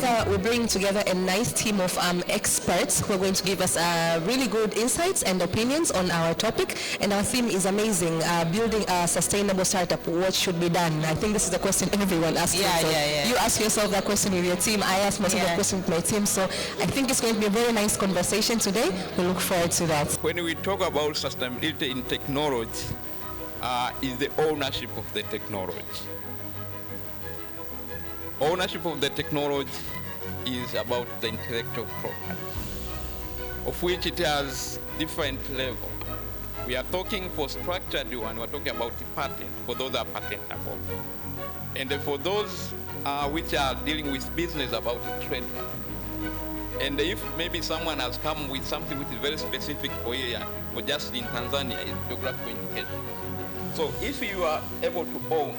think we bring together a nice team of experts who are going to give us really good insights and opinions on our topic. And our theme is amazing, building a sustainable startup. What should be done? I think this is the question everyone asks. Yeah. You ask yourself that question with your team. I ask myself that question with my team. So I think it's going to be a very nice conversation today. We look forward to that. When we talk about sustainability in technology, is the ownership of the technology. Ownership of the technology is about the intellectual property, of which it has different levels. We are talking for structured one, we're talking about the patent, for those are patentable. And for those which are dealing with business, about the trademark. And if maybe someone has come with something which is very specific for here, or just in Tanzania, it's geographical indication. So if you are able to own,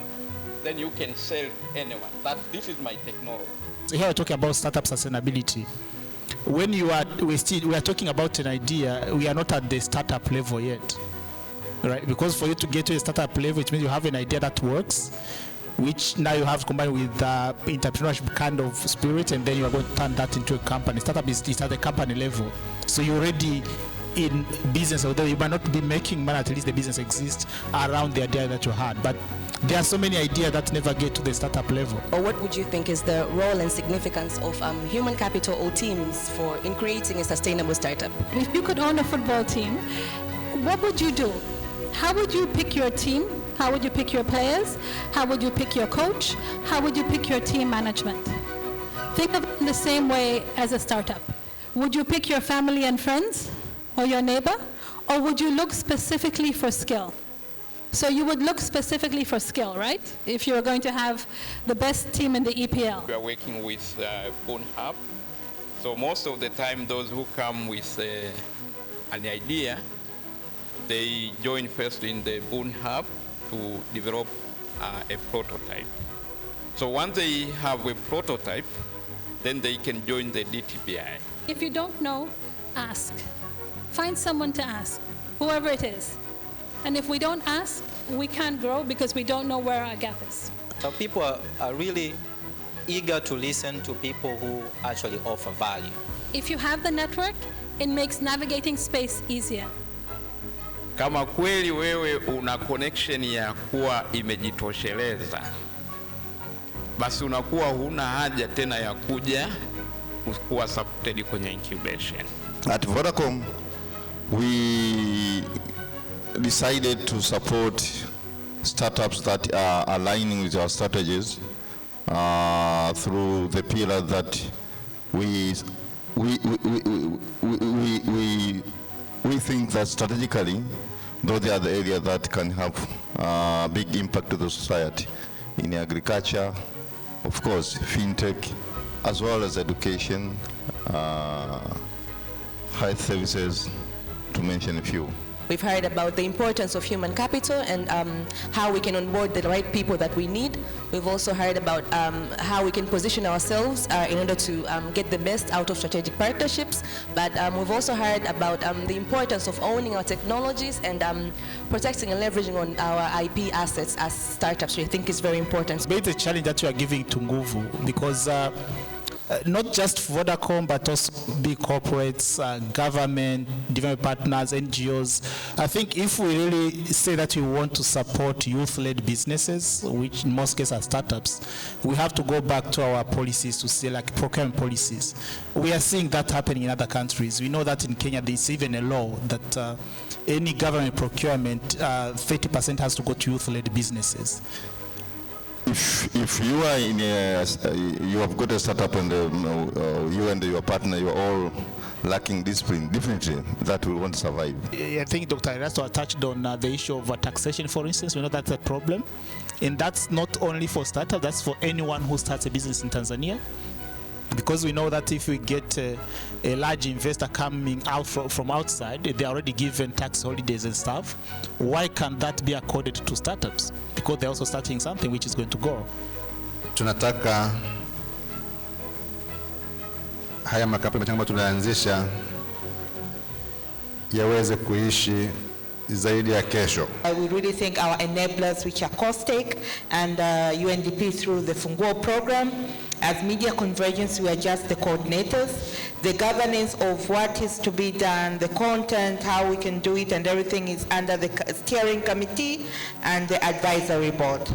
then you can sell anyone. This is my technology. So here we're talking about startup sustainability. When we are talking about an idea, we are not at the startup level yet, right? Because for you to get to a startup level, it means you have an idea that works, which now you have to combine with entrepreneurship kind of spirit, and then you are going to turn that into a company. Startup is at the company level. So you're already in business, although you might not be making money, at least the business exists around the idea that you had. But there are so many ideas that never get to the startup level. Or what would you think is the role and significance of human capital or teams in creating a sustainable startup? If you could own a football team, what would you do? How would you pick your team? How would you pick your players? How would you pick your coach? How would you pick your team management? Think of it in the same way as a startup. Would you pick your family and friends or your neighbor? Or would you look specifically for skill? So you would look specifically for skill, right? If you're going to have the best team in the EPL. We are working with Boon Hub. So most of the time, those who come with an idea, they join first in the Boon Hub to develop a prototype. So once they have a prototype, then they can join the DTBI. If you don't know, ask. Find someone to ask, whoever it is. And if we don't ask, we can't grow because we don't know where our gap is. So people are really eager to listen to people who actually offer value. If you have the network, it makes navigating space easier. Kama kweli wewe una connection ya kuwa imejitosheleza, basi unakuwa huna haja tena ya kuja kuwa supported kwenye incubation. At Vodacom, we decided to support startups that are aligning with our strategies through the pillar that we think that strategically, those are the areas that can have big impact to the society. In agriculture, of course, fintech, as well as education, health services, to mention a few. We've heard about the importance of human capital and how we can onboard the right people that we need. We've also heard about how we can position ourselves in order to get the best out of strategic partnerships. But we've also heard about the importance of owning our technologies and protecting and leveraging on our IP assets as startups, which I think is very important. It's a challenge that you are giving to Nguvu because not just Vodacom, but also big corporates, government, development partners, NGOs. I think if we really say that we want to support youth-led businesses, which in most cases are startups, we have to go back to our policies to say like procurement policies. We are seeing that happening in other countries. We know that in Kenya there's even a law that any government procurement, 30% has to go to youth-led businesses. If you are in you have got a startup and you and your partner, you are all lacking discipline, definitely that will won't survive. I think Dr. Erasto touched on the issue of taxation, for instance. We know that's a problem. And that's not only for startups, that's for anyone who starts a business in Tanzania. Because we know that if we get a large investor coming out from outside, they're already given tax holidays and stuff. Why can't that be accorded to startups? Because they're also starting something which is going to grow. Tunataka haya makampuni ambayo tunaanzisha yaweze kuishi zaidi ya kesho. We really think our enablers, which are COSTECH and UNDP through the Funguo program, As Media Convergence, we are just the coordinators. The governance of what is to be done, the content, how we can do it, and everything is under the steering committee and the advisory board.